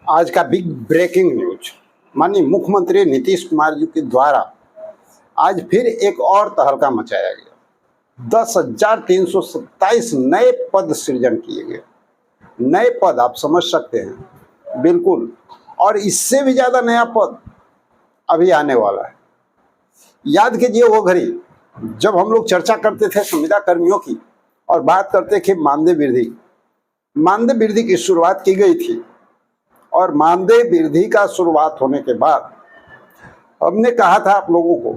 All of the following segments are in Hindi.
आज का बिग ब्रेकिंग न्यूज, माननीय मुख्यमंत्री नीतीश कुमार जी के द्वारा आज फिर एक और तहलका मचाया गया। 10,327 नए पद सृजन किए गए। नए पद आप समझ सकते हैं, बिल्कुल। और इससे भी ज्यादा नया पद अभी आने वाला है। याद कीजिए वो घड़ी जब हम लोग चर्चा करते थे संविदा कर्मियों की और बात करते थे मानदेय वृद्धि की शुरुआत की गई थी। और मानदेय वृद्धि का शुरुआत होने के बाद हमने कहा था आप लोगों को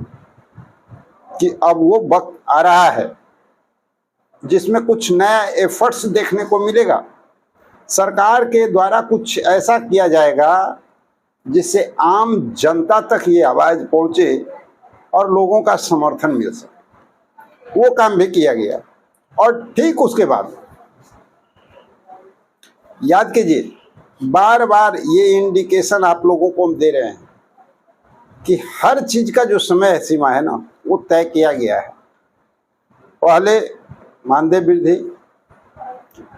कि अब वो वक्त आ रहा है जिसमें कुछ नया एफर्ट्स देखने को मिलेगा। सरकार के द्वारा कुछ ऐसा किया जाएगा जिससे आम जनता तक ये आवाज पहुंचे और लोगों का समर्थन मिल सके। वो काम भी किया गया। और ठीक उसके बाद याद कीजिए, बार बार ये इंडिकेशन आप लोगों को हम दे रहे हैं कि हर चीज का जो समय सीमा है ना, वो तय किया गया है। पहले मानदेय वृद्धि,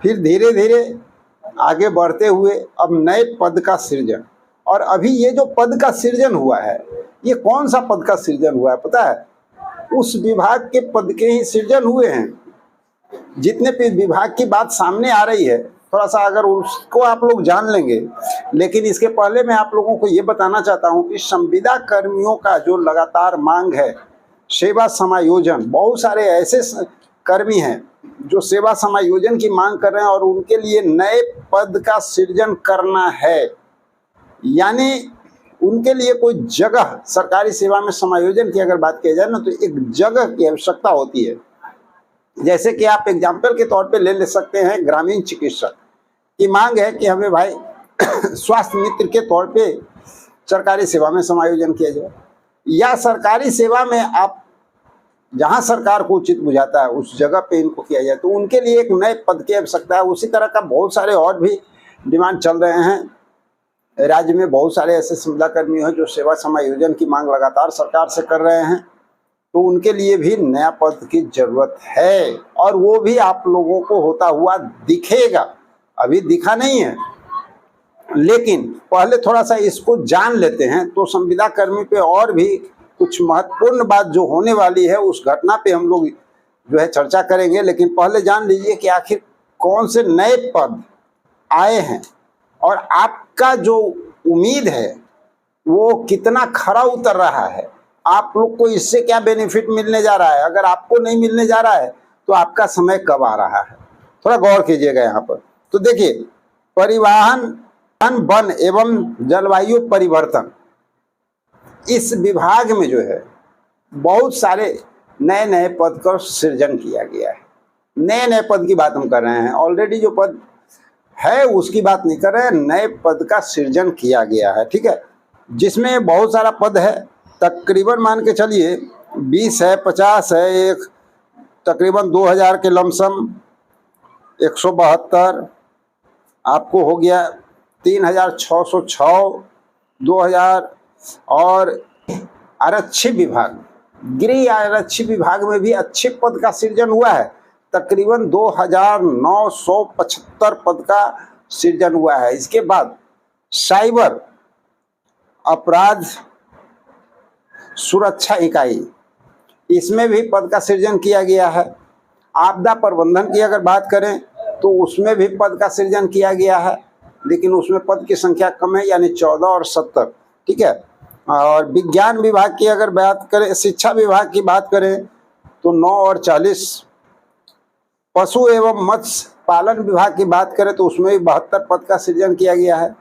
फिर धीरे धीरे आगे बढ़ते हुए अब नए पद का सृजन। और अभी ये जो पद का सृजन हुआ है, ये कौन सा पद का सृजन हुआ है पता है? उस विभाग के पद के ही सृजन हुए हैं। जितने भी विभाग की बात सामने आ रही है, थोड़ा सा अगर उसको आप लोग जान लेंगे। लेकिन इसके पहले मैं आप लोगों को ये बताना चाहता हूं कि संविदा कर्मियों का जो लगातार मांग है सेवा समायोजन, बहुत सारे ऐसे कर्मी हैं जो सेवा समायोजन की मांग कर रहे हैं और उनके लिए नए पद का सृजन करना है। यानी उनके लिए कोई जगह, सरकारी सेवा में समायोजन की अगर बात की जाए ना, तो एक जगह की आवश्यकता होती है। जैसे कि आप एग्जाम्पल के तौर पे ले सकते हैं, ग्रामीण चिकित्सक की मांग है कि हमें भाई स्वास्थ्य मित्र के तौर पे सरकारी सेवा में समायोजन किया जाए, या सरकारी सेवा में आप जहां सरकार को उचित बुझाता है उस जगह पे इनको किया जाए, तो उनके लिए एक नए पद की आवश्यकता है। उसी तरह का बहुत सारे और भी डिमांड चल रहे हैं। राज्य में बहुत सारे ऐसे संविदा कर्मी हैं जो सेवा समायोजन की मांग लगातार सरकार से कर रहे हैं, तो उनके लिए भी नया पद की जरूरत है। और वो भी आप लोगों को होता हुआ दिखेगा। अभी दिखा नहीं है, लेकिन पहले थोड़ा सा इसको जान लेते हैं तो संविदा कर्मी पे और भी कुछ महत्वपूर्ण बात जो होने वाली है उस घटना पे हम लोग जो है चर्चा करेंगे। लेकिन पहले जान लीजिए कि आखिर कौन से नए पद आए हैं और आपका जो उम्मीद है वो कितना खरा उतर रहा है। आप लोग को इससे क्या बेनिफिट मिलने जा रहा है? अगर आपको नहीं मिलने जा रहा है तो आपका समय कब आ रहा है? थोड़ा गौर कीजिएगा यहाँ पर। तो देखिए, परिवहन, वन एवं जलवायु परिवर्तन, इस विभाग में जो है बहुत सारे नए नए पद का सृजन किया गया है। नए नए पद की बात हम कर रहे हैं, ऑलरेडी जो पद है उसकी बात नहीं कर रहे हैं। नए पद का सृजन किया गया है, ठीक है, जिसमें बहुत सारा पद है। तकरीबन मान के चलिए 20 है, 50 है, एक तकरीबन 2000 के लमसम, 172 आपको हो गया, 3606, 2000। और आरक्षी विभाग, गृह आरक्षी विभाग में भी अच्छे पद का सृजन हुआ है। तकरीबन 2975 पद का सृजन हुआ है। इसके बाद साइबर अपराध सुरक्षा इकाई, इसमें भी पद का सृजन किया गया है। आपदा प्रबंधन की अगर बात करें तो उसमें भी पद का सृजन किया गया है, लेकिन उसमें पद की संख्या कम है, यानी 14 और 70, ठीक है। और विज्ञान विभाग की अगर बात करें, शिक्षा विभाग की बात करें तो 9 और 40। पशु एवं मत्स्य पालन विभाग की बात करें तो उसमें भी 72 पद का सृजन किया गया है।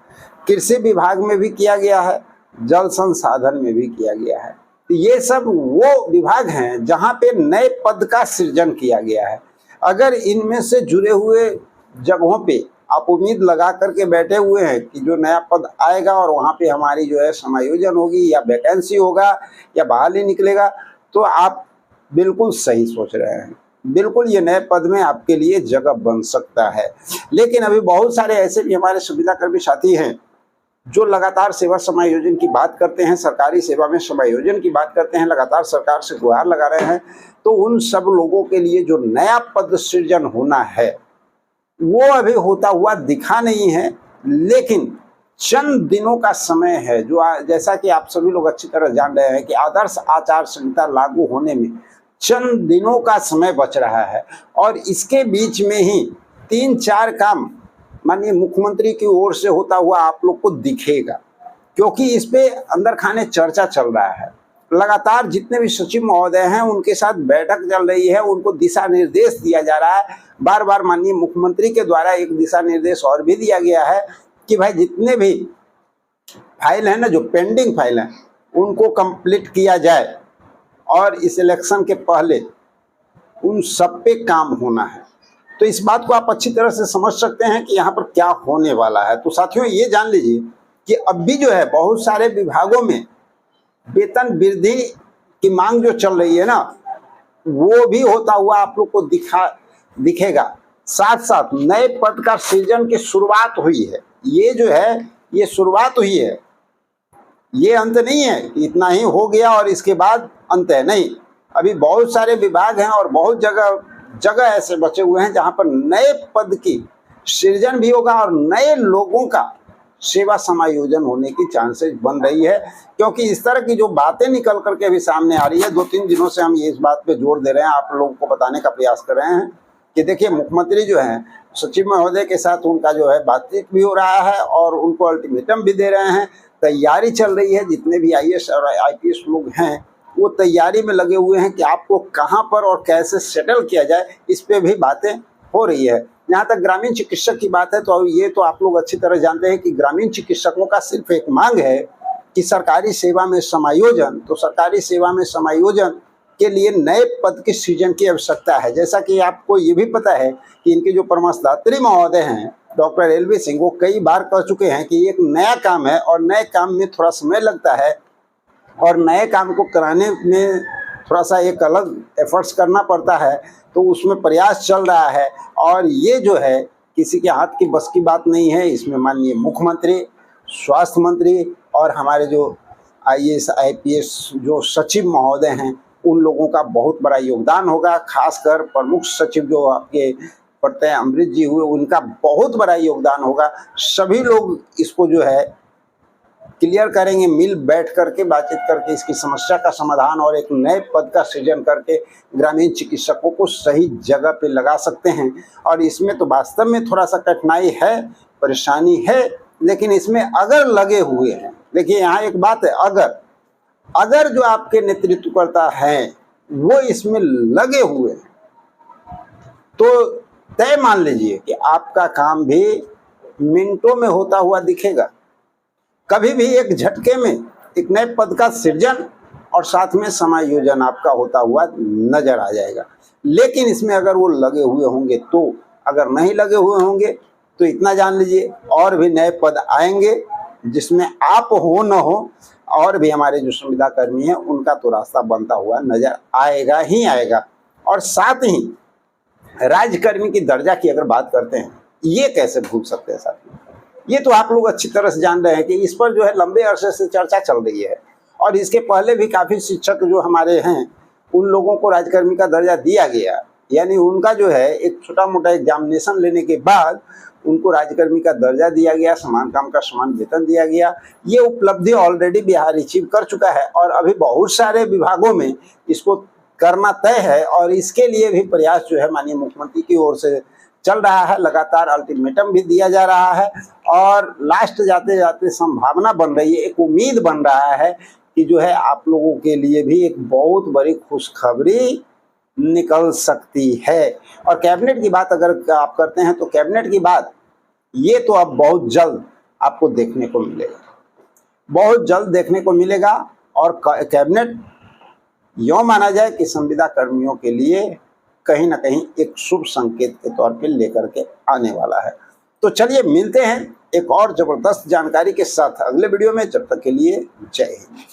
कृषि विभाग में भी किया गया है, जल संसाधन में भी किया गया है। तो ये सब वो विभाग हैं जहां पे नए पद का सृजन किया गया है। अगर इनमें से जुड़े हुए जगहों पे आप उम्मीद लगा करके बैठे हुए हैं कि जो नया पद आएगा और वहां पे हमारी जो है समायोजन होगी या वैकेंसी होगा या बहाली निकलेगा, तो आप बिल्कुल सही सोच रहे हैं। बिल्कुल ये नए पद में आपके लिए जगह बन सकता है। लेकिन अभी बहुत सारे ऐसे भी हमारे संविदा कर्मी साथी हैं जो लगातार सेवा समायोजन की बात करते हैं, सरकारी सेवा में समायोजन की बात करते हैं, लगातार सरकार से गुहार लगा रहे हैं। तो उन सब लोगों के लिए जो नया पद सृजन होना है वो अभी होता हुआ दिखा नहीं है, लेकिन चंद दिनों का समय है, जो जैसा कि आप सभी लोग अच्छी तरह जान रहे हैं कि आदर्श आचार संहिता लागू होने में चंद दिनों का समय बच रहा है, और इसके बीच में ही 3-4 काम माननीय मुख्यमंत्री की ओर से होता हुआ आप लोग को दिखेगा, क्योंकि इस पे अंदर खाने चर्चा चल रहा है। लगातार जितने भी सचिव महोदय हैं उनके साथ बैठक चल रही है, उनको दिशा निर्देश दिया जा रहा है। बार बार माननीय मुख्यमंत्री के द्वारा एक दिशा निर्देश और भी दिया गया है कि भाई जितने भी फाइल है ना, जो पेंडिंग फाइल है, उनको कंप्लीट किया जाए, और इस इलेक्शन के पहले उन सब पे काम होना है। तो इस बात को आप अच्छी तरह से समझ सकते हैं कि यहाँ पर क्या होने वाला है। तो साथियों, ये जान लीजिए कि अब भी जो है बहुत सारे विभागों में वेतन वृद्धि की मांग जो चल रही है ना, वो भी होता हुआ आप लोग को दिखेगा। साथ साथ नए पद का सृजन की शुरुआत हुई है। ये जो है, ये शुरुआत हुई है, ये अंत नहीं है कि इतना ही हो गया और इसके बाद अंत है, नहीं। अभी बहुत सारे विभाग हैं और बहुत जगह ऐसे बचे हुए हैं जहां पर नए पद की सृजन भी होगा और नए लोगों का सेवा समायोजन होने की चांसेस बन रही है। क्योंकि इस तरह की जो बातें निकल करके अभी सामने आ रही है, 2-3 दिनों से हम ये इस बात पे जोर दे रहे हैं, आप लोगों को बताने का प्रयास कर रहे हैं कि देखिए, मुख्यमंत्री जो हैं सचिव महोदय के साथ उनका जो है बातचीत भी हो रहा है और उनको अल्टीमेटम भी दे रहे हैं, तैयारी चल रही है। जितने भी IAS और IPS लोग हैं वो तैयारी में लगे हुए हैं कि आपको कहाँ पर और कैसे सेटल किया जाए, इस पे भी बातें हो रही है। जहाँ तक ग्रामीण चिकित्सक की बात है, तो ये तो आप लोग अच्छी तरह जानते हैं कि ग्रामीण चिकित्सकों का सिर्फ एक मांग है कि सरकारी सेवा में समायोजन। तो सरकारी सेवा में समायोजन के लिए नए पद के सृजन की आवश्यकता है। जैसा कि आपको ये भी पता है कि इनके जो परमदात्री महोदय हैं डॉक्टर LV सिंह, वो कई बार कह चुके हैं कि एक नया काम है और नए काम में थोड़ा समय लगता है, और नए काम को कराने में थोड़ा सा एक अलग एफर्ट्स करना पड़ता है। तो उसमें प्रयास चल रहा है, और ये जो है किसी के हाथ की बस की बात नहीं है। इसमें माननीय मुख्यमंत्री, स्वास्थ्य मंत्री और हमारे जो IAS IPS जो सचिव महोदय हैं, उन लोगों का बहुत बड़ा योगदान होगा। खासकर प्रमुख सचिव जो आपके पड़ते हैं अमृत जी हुए, उनका बहुत बड़ा योगदान होगा। सभी लोग इसको जो है क्लियर करेंगे, मिल बैठ करके बातचीत करके इसकी समस्या का समाधान और एक नए पद का सृजन करके ग्रामीण चिकित्सकों को सही जगह पे लगा सकते हैं। और इसमें तो वास्तव में थोड़ा सा कठिनाई है, परेशानी है, लेकिन इसमें अगर लगे हुए हैं, देखिए यहाँ एक बात है, अगर जो आपके नेतृत्वकर्ता हैं वो इसमें लगे हुए हैं, तो तय मान लीजिए कि आपका काम भी मिनटों में होता हुआ दिखेगा। कभी भी एक झटके में एक नए पद का सृजन और साथ में समायोजन आपका होता हुआ नजर आ जाएगा। लेकिन इसमें अगर वो लगे हुए होंगे तो, अगर नहीं लगे हुए होंगे तो इतना जान लीजिए और भी नए पद आएंगे जिसमें आप हो न हो, और भी हमारे जो संविदा कर्मी हैं उनका तो रास्ता बनता हुआ नजर आएगा ही आएगा। और साथ ही राज्यकर्मी की दर्जा की अगर बात करते हैं, ये कैसे भूल सकते हैं साथियों, ये तो आप लोग अच्छी तरह से जान रहे हैं कि इस पर जो है लंबे अरसे से चर्चा चल रही है। और इसके पहले भी काफ़ी शिक्षक जो हमारे हैं उन लोगों को राज्यकर्मी का दर्जा दिया गया, यानी उनका जो है एक छोटा मोटा एग्जामिनेशन लेने के बाद उनको राज्यकर्मी का दर्जा दिया गया, समान काम का समान वेतन दिया गया। ये उपलब्धि ऑलरेडी बिहार अचीव कर चुका है और अभी बहुत सारे विभागों में इसको करना तय है, और इसके लिए भी प्रयास जो है माननीय मुख्यमंत्री की ओर से चल रहा है। लगातार अल्टीमेटम भी दिया जा रहा है, और लास्ट जाते जाते संभावना बन रही है, एक उम्मीद बन रहा है कि जो है आप लोगों के लिए भी एक बहुत बड़ी खुशखबरी निकल सकती है। और कैबिनेट की बात अगर आप करते हैं तो कैबिनेट की बात ये तो अब बहुत जल्द आपको देखने को मिलेगा, बहुत जल्द देखने को मिलेगा। और कैबिनेट यूँ माना जाए कि संविदा कर्मियों के लिए कहीं ना कहीं एक शुभ संकेत के तौर पे लेकर के आने वाला है। तो चलिए मिलते हैं एक और ज़बरदस्त जानकारी के साथ अगले वीडियो में। जब तक के लिए जय हिंद।